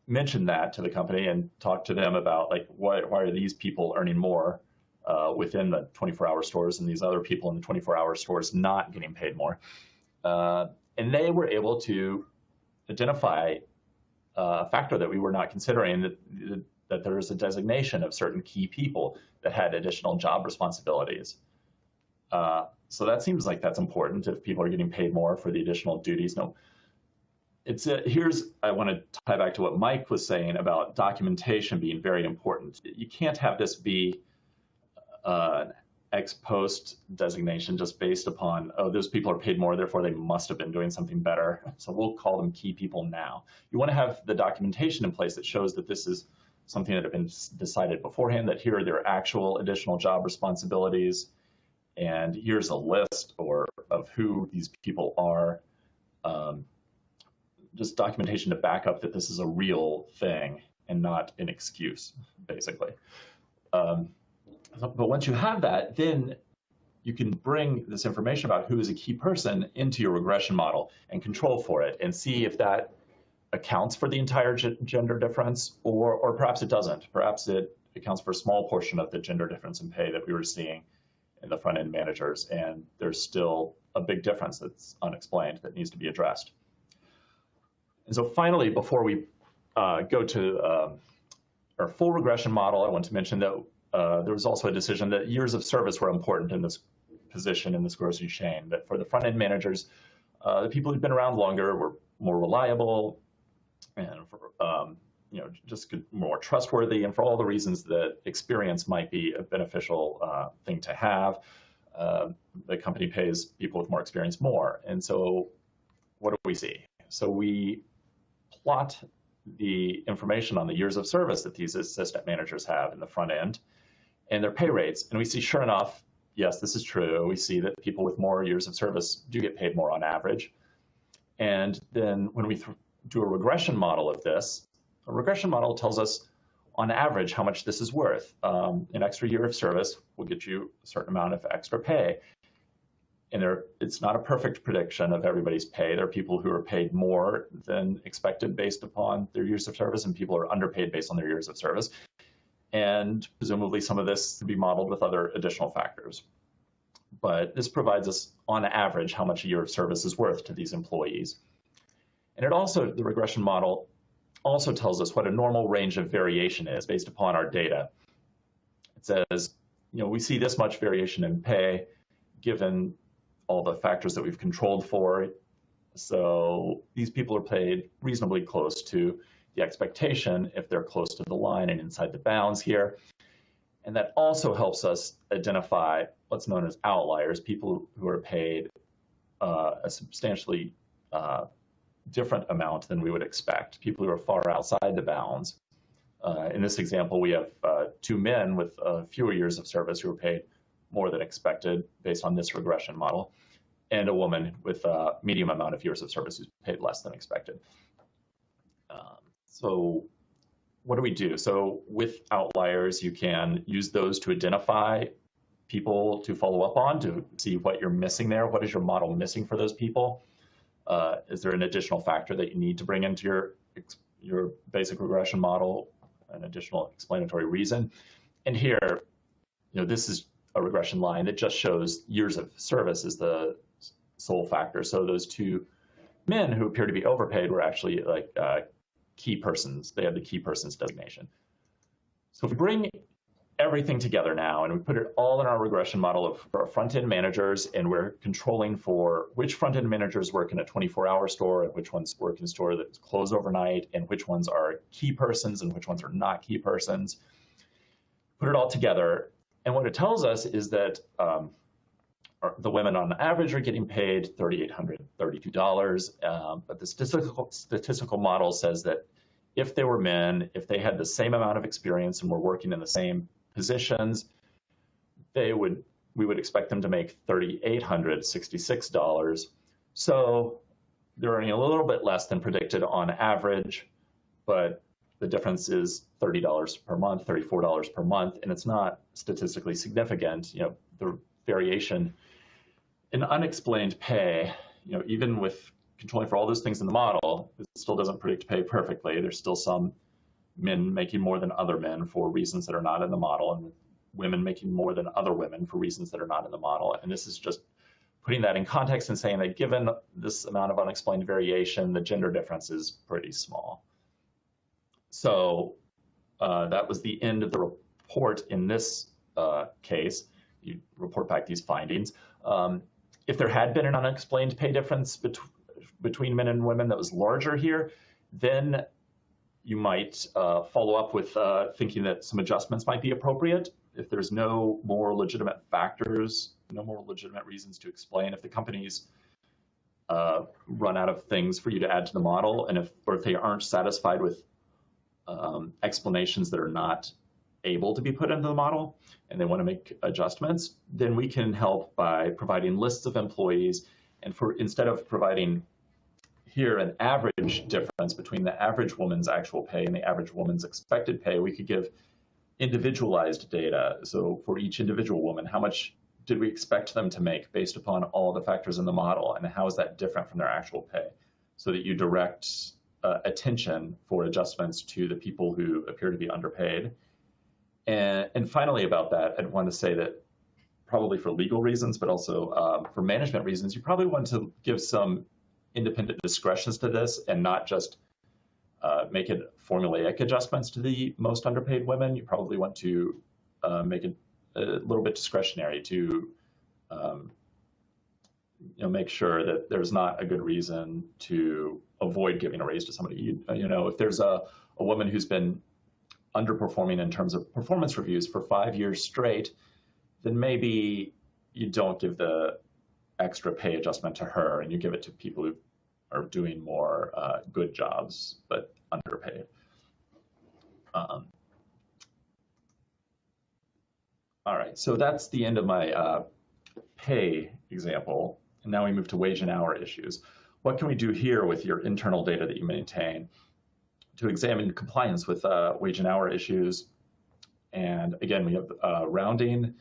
mentioned that to the company and talked to them about, like, why are these people earning more within the 24-hour stores and these other people in the 24-hour stores not getting paid more. And they were able to identify a factor that we were not considering, that there is a designation of certain key people that had additional job responsibilities. So that seems like that's important if people are getting paid more for the additional duties. No, I want to tie back to what Mike was saying about documentation being very important. You can't have this be an ex post designation just based upon, oh, those people are paid more, therefore they must have been doing something better, so we'll call them key people now. You want to have the documentation in place that shows that this is something that had been decided beforehand, that here are their actual additional job responsibilities, and here's a list of who these people are. Just documentation to back up that this is a real thing and not an excuse, basically. But once you have that, then you can bring this information about who is a key person into your regression model and control for it and see if that accounts for the entire gender difference, or perhaps it doesn't. Perhaps it accounts for a small portion of the gender difference in pay that we were seeing in the front-end managers, and there's still a big difference that's unexplained that needs to be addressed. And so finally, before we go to our full regression model, I want to mention that there was also a decision that years of service were important in this position in this grocery chain, that for the front-end managers, the people who'd been around longer were more reliable and just more trustworthy, and for all the reasons that experience might be a beneficial thing to have. The company pays people with more experience more. And so what do we see? So we plot the information on the years of service that these assistant managers have in the front end and their pay rates. And we see, sure enough, yes, this is true. We see that people with more years of service do get paid more on average. And then when we do a regression model of this, a regression model tells us on average how much this is worth. An extra year of service will get you a certain amount of extra pay. and it's not a perfect prediction of everybody's pay. There are people who are paid more than expected based upon their years of service, and people are underpaid based on their years of service. And presumably some of this could be modeled with other additional factors. But this provides us, on average, how much a year of service is worth to these employees. And it also, the regression model also tells us what a normal range of variation is based upon our data. It says, we see this much variation in pay given all the factors that we've controlled for. So these people are paid reasonably close to the expectation if they're close to the line and inside the bounds here. And that also helps us identify what's known as outliers, people who are paid a substantially different amount than we would expect, people who are far outside the bounds. In this example, we have 2 men with fewer years of service who are paid more than expected based on this regression model, and a woman with a medium amount of years of service who's paid less than expected. So what do we do? So with outliers, you can use those to identify people to follow up on, to see what you're missing there. What is your model missing for those people? Is there an additional factor that you need to bring into your basic regression model, an additional explanatory reason? And here, this is a regression line that just shows years of service as the sole factor. So those 2 men who appear to be overpaid were actually like key persons. They have the key persons designation. So if we bring everything together now and we put it all in our regression model for our front-end managers, and we're controlling for which front-end managers work in a 24-hour store and which ones work in a store that's closed overnight, and which ones are key persons and which ones are not key persons, put it all together. And what it tells us is that the women on average are getting paid $3,832, but the statistical model says that if they were men, if they had the same amount of experience and were working in the same positions, we would expect them to make $3,866. So they're earning a little bit less than predicted on average, but the difference is $30 per month, $34 per month, and it's not statistically significant. The variation in unexplained pay, even with controlling for all those things in the model, it still doesn't predict pay perfectly. There's still some men making more than other men for reasons that are not in the model, and women making more than other women for reasons that are not in the model. And this is just putting that in context and saying that given this amount of unexplained variation, the gender difference is pretty small. So that was the end of the report in this case. You report back these findings. If there had been an unexplained pay difference between men and women that was larger here, then you might follow up with thinking that some adjustments might be appropriate. If there's no more legitimate factors, no more legitimate reasons to explain, if the companies run out of things for you to add to the model, and if they aren't satisfied with explanations that are not able to be put into the model, and they want to make adjustments, then we can help by providing lists of employees. And instead of providing here an average difference between the average woman's actual pay and the average woman's expected pay, we could give individualized data. So for each individual woman, how much did we expect them to make based upon all the factors in the model, and how is that different from their actual pay? So that you direct attention for adjustments to the people who appear to be underpaid. And finally about that, I'd want to say that probably for legal reasons, but also for management reasons, you probably want to give some independent discretions to this and not just make it formulaic adjustments to the most underpaid women. You probably want to make it a little bit discretionary to make sure that there's not a good reason to avoid giving a raise to somebody. If there's a woman who's been underperforming in terms of performance reviews for 5 years straight, then maybe you don't give the extra pay adjustment to her and you give it to people who are doing more good jobs but underpaid. All right, so that's the end of my pay example. And now we move to wage and hour issues. What can we do here with your internal data that you maintain to examine compliance with wage and hour issues? And again, we have rounding,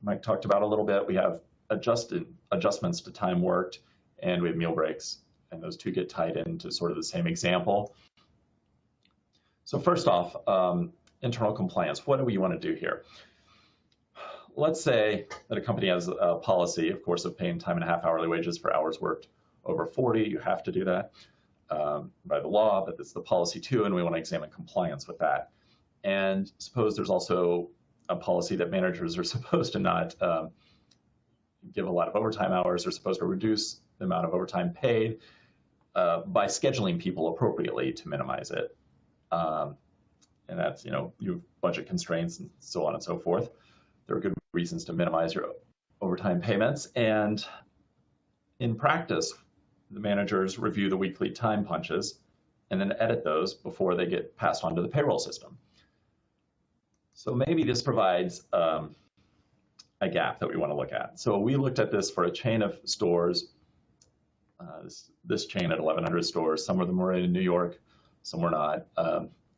Mike talked about a little bit. We have adjustments to time worked, and we have meal breaks, and those two get tied into sort of the same example. So first off, internal compliance. What do we want to do here? Let's say that a company has a policy, of course, of paying time and a half hourly wages for hours worked over 40. You have to do that by the law, but it's the policy too, and we want to examine compliance with that. And suppose there's also a policy that managers are supposed to not give a lot of overtime hours. They're supposed to reduce the amount of overtime paid by scheduling people appropriately to minimize it. And that's, you have budget constraints and so on and so forth. There are good reasons to minimize your overtime payments. And in practice, the managers review the weekly time punches and then edit those before they get passed on to the payroll system. So maybe this provides a gap that we want to look at. So we looked at this for a chain of stores, this chain at 1,100 stores. Some of them were in New York, some were not.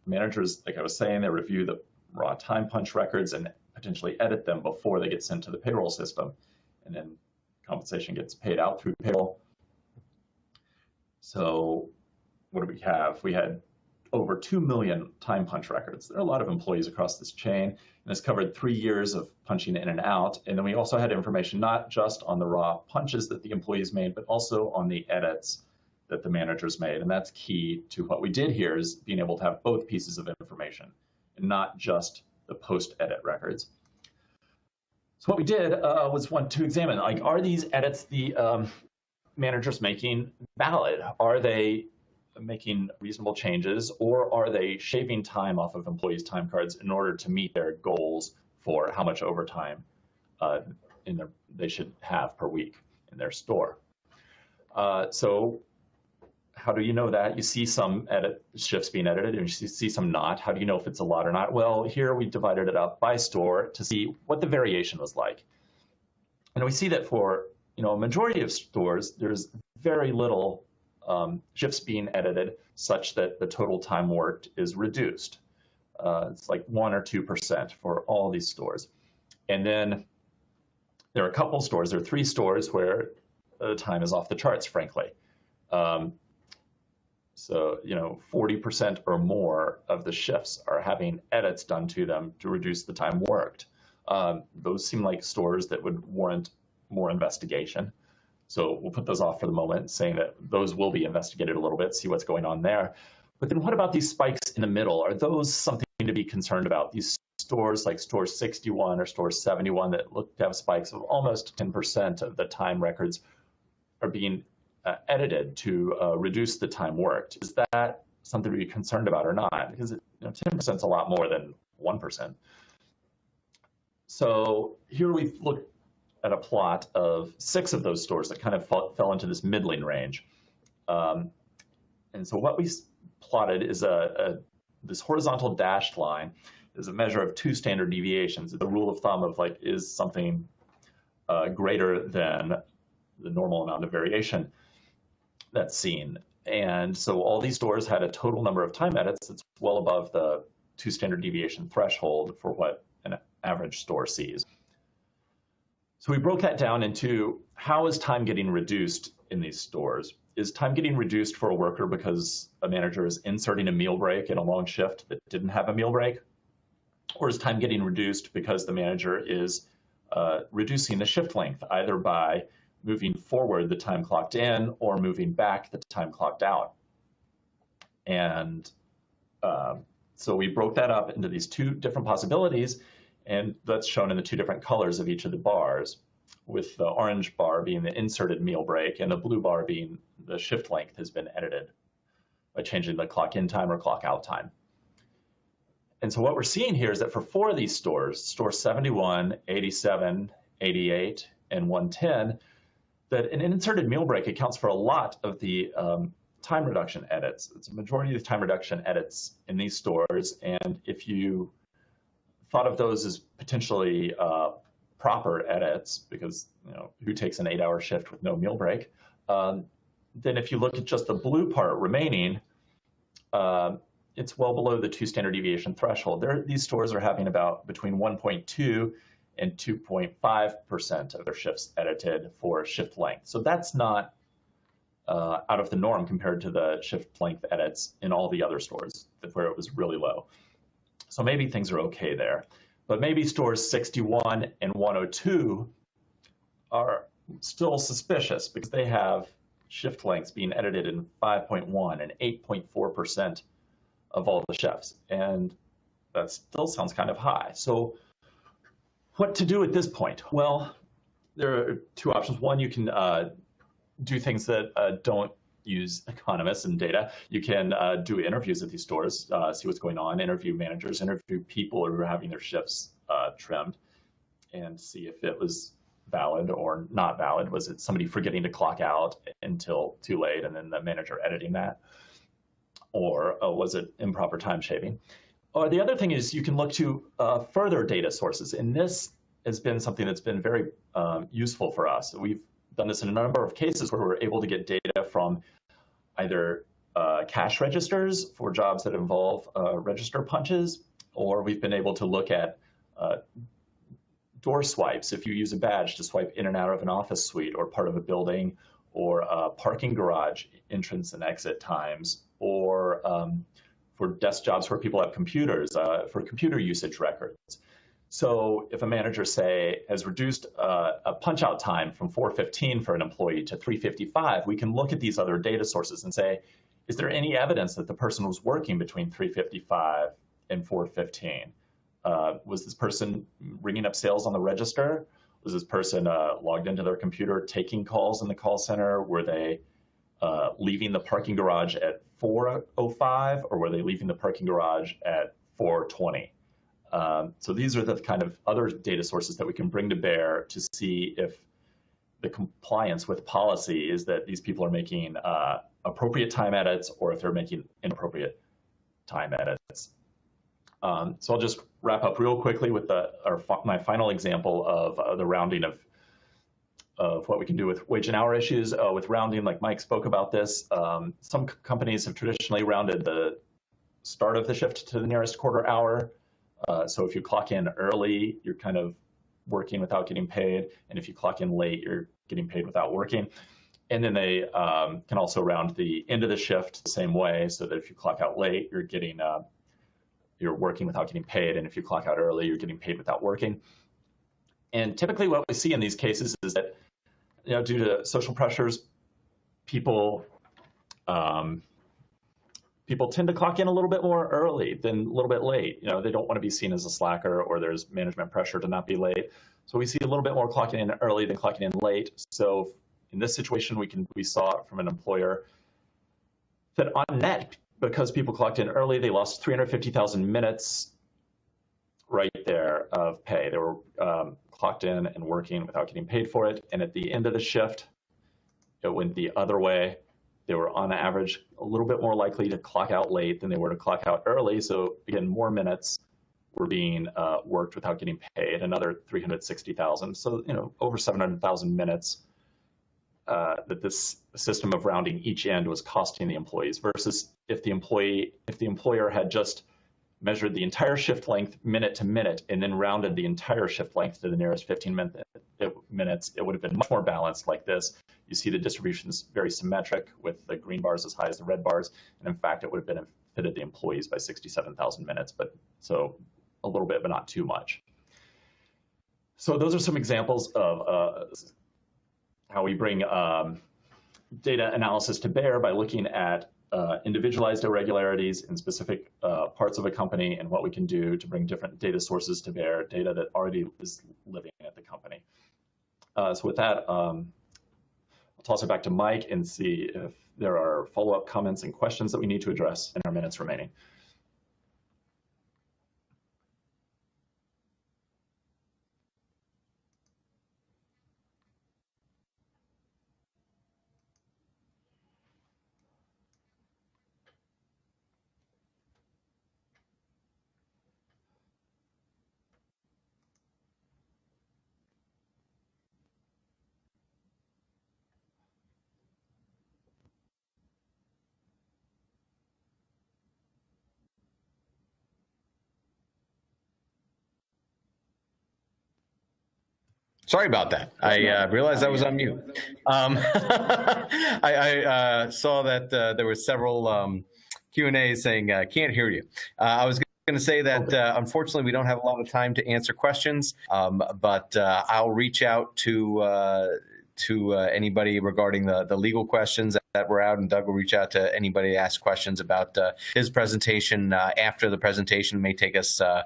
Managers, like I was saying, they review the raw time punch records and potentially edit them before they get sent to the payroll system. And then compensation gets paid out through payroll. So what do we have? We had over 2 million time punch records. There are a lot of employees across this chain, and it's covered 3 years of punching in and out. And then we also had information not just on the raw punches that the employees made, but also on the edits that the managers made. And that's key to what we did here, is being able to have both pieces of information and not just the post-edit records. So what we did was want to examine, like, are these edits the managers making valid? Are they making reasonable changes, or are they shaving time off of employees' time cards in order to meet their goals for how much overtime they should have per week in their store? So how do you know that? You see some shifts being edited and you see some not. How do you know if it's a lot or not? Well, here we divided it up by store to see what the variation was like. And we see that for a majority of stores, there's very little shifts being edited such that the total time worked is reduced. It's like 1 or 2% for all these stores. And then there are a couple stores, there are 3 stores where the time is off the charts, frankly. So, 40% or more of the shifts are having edits done to them to reduce the time worked. Those seem like stores that would warrant more investigation. So we'll put those off for the moment, saying that those will be investigated a little bit, see what's going on there. But then what about these spikes in the middle? Are those something to be concerned about? These stores like store 61 or store 71 that look to have spikes of almost 10% of the time records are being edited to reduce the time worked. Is that something to be concerned about or not? Because 10% is a lot more than 1%. So here we've looked at a plot of 6 of those stores that kind of fell into this middling range. And so what we plotted is this horizontal dashed line is a measure of 2 standard deviations. It's a rule of thumb of, like, is something greater than the normal amount of variation that's seen. And so all these stores had a total number of time edits that's well above the 2 standard deviation threshold for what an average store sees. So we broke that down into, how is time getting reduced in these stores? Is time getting reduced for a worker because a manager is inserting a meal break in a long shift that didn't have a meal break? Or is time getting reduced because the manager is reducing the shift length, either by moving forward the time clocked in or moving back the time clocked out? And so we broke that up into these 2 different possibilities, and that's shown in the 2 different colors of each of the bars, with the orange bar being the inserted meal break and the blue bar being the shift length has been edited by changing the clock in time or clock out time. And so what we're seeing here is that for 4 of these stores, store 71, 87, 88, and 110, that an inserted meal break accounts for a lot of the time reduction edits. It's a majority of the time reduction edits in these stores, and if you thought of those as potentially proper edits, because who takes an 8-hour shift with no meal break, then if you look at just the blue part remaining, it's well below the 2 standard deviation threshold. These stores are having about between 1.2 and 2.5% of their shifts edited for shift length. So that's not out of the norm compared to the shift length edits in all the other stores where it was really low. So maybe things are okay there. But maybe stores 61 and 102 are still suspicious because they have shift lengths being edited in 5.1 and 8.4% of all the shifts. And that still sounds kind of high. So what to do at this point? Well, there are two options. One, you can do things that don't use economists and data. You can do interviews at these stores, see what's going on, interview managers, interview people who are having their shifts trimmed, and see if it was valid or not valid. Was it somebody forgetting to clock out until too late and then the manager editing that? Or was it improper time shaving? Or the other thing is you can look to further data sources. And this has been something that's been very useful for us. We've done this in a number of cases where we're able to get data from either cash registers for jobs that involve register punches, or we've been able to look at door swipes. If you use a badge to swipe in and out of an office suite or part of a building, or parking garage entrance and exit times, or for desk jobs where people have computers, for computer usage records. So if a manager, say, has reduced a punch-out time from 4:15 for an employee to 3:55, we can look at these other data sources and say, is there any evidence that the person was working between 3:55 and 4:15? Was this person ringing up sales on the register? Was this person logged into their computer taking calls in the call center? Were they leaving the parking garage at 4:05, or were they leaving the parking garage at 4:20? So these are the kind of other data sources that we can bring to bear to see if the compliance with policy is that these people are making appropriate time edits or if they're making inappropriate time edits. So I'll just wrap up real quickly with my final example of the rounding of what we can do with wage and hour issues. With rounding, like Mike spoke about this, some companies have traditionally rounded the start of the shift to the nearest quarter hour. So if you clock in early, you're kind of working without getting paid. And if you clock in late, you're getting paid without working. And then they can also round the end of the shift the same way, so that if you clock out late, you're working without getting paid. And if you clock out early, you're getting paid without working. And typically what we see in these cases is that, due to social pressures, people tend to clock in a little bit more early than a little bit late. They don't want to be seen as a slacker, or there's management pressure to not be late. So we see a little bit more clocking in early than clocking in late. So in this situation, we saw from an employer that on net, because people clocked in early, they lost 350,000 minutes right there of pay. They were clocked in and working without getting paid for it. And at the end of the shift, it went the other way. They were on average a little bit more likely to clock out late than they were to clock out early. So again, more minutes were being worked without getting paid, another 360,000. So, over 700,000 minutes that this system of rounding each end was costing the employees, versus if the employer had just measured the entire shift length minute to minute and then rounded the entire shift length to the nearest 15 minutes, it would have been much more balanced like this. You see the distribution is very symmetric, with the green bars as high as the red bars. And in fact, it would have benefited the employees by 67,000 minutes, so a little bit, but not too much. So those are some examples of how we bring data analysis to bear by looking at individualized irregularities in specific parts of a company, and what we can do to bring different data sources to bear, data that already is living at the company. So with that, I'll toss it back to Mike and see if there are follow-up comments and questions that we need to address in our minutes remaining. Sorry about that. I realized I was on mute. I saw that there were several Q&As saying, can't hear you. I was going to say that unfortunately we don't have a lot of time to answer questions, but I'll reach out to anybody regarding the legal questions that were out, and Doug will reach out to anybody to ask questions about his presentation after the presentation. It may take us a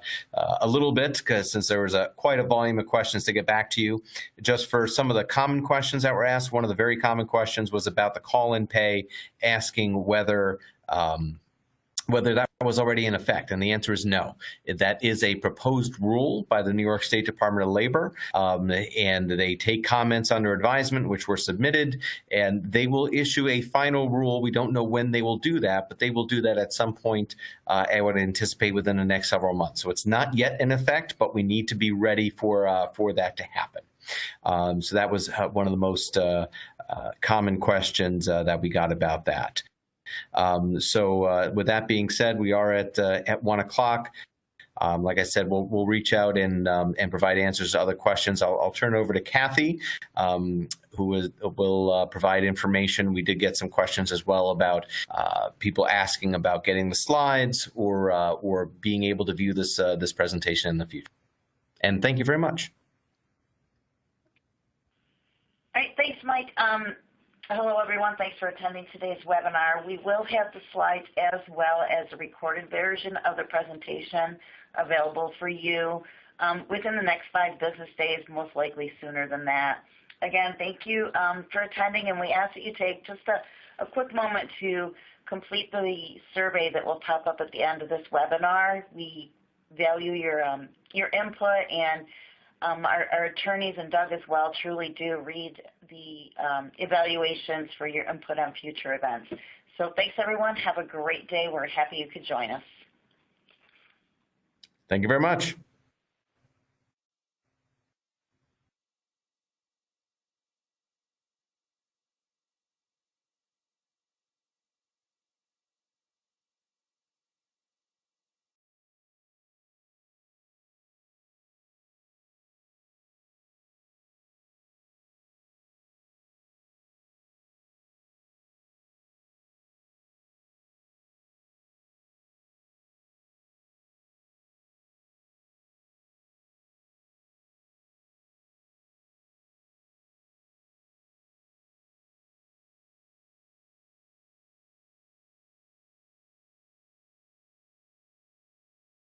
little bit, because since there was quite a volume of questions to get back to you. Just for some of the common questions that were asked, one of the very common questions was about the call-in pay, asking whether that was already in effect, and the answer is no. That is a proposed rule by the New York State Department of Labor, and they take comments under advisement, which were submitted, and they will issue a final rule. We don't know when they will do that, but they will do that at some point, I would anticipate within the next several months. So it's not yet in effect, but we need to be ready for that to happen. So that was one of the most common questions that we got about that. So with that being said, we are at 1 o'clock. Like I said, we'll reach out and provide answers to other questions. I'll turn it over to Kathy, who will provide information. We did get some questions as well about people asking about getting the slides or being able to view this presentation in the future. And thank you very much. All right, thanks, Mike. Hello, everyone. Thanks for attending today's webinar. We will have the slides as well as a recorded version of the presentation available for you within the next 5 business days, most likely sooner than that. Again, thank you for attending, and we ask that you take just a quick moment to complete the survey that will pop up at the end of this webinar. We value your input, and our attorneys and Doug as well truly do read the evaluations for your input on future events. So thanks, everyone. Have a great day. We're happy you could join us. Thank you very much.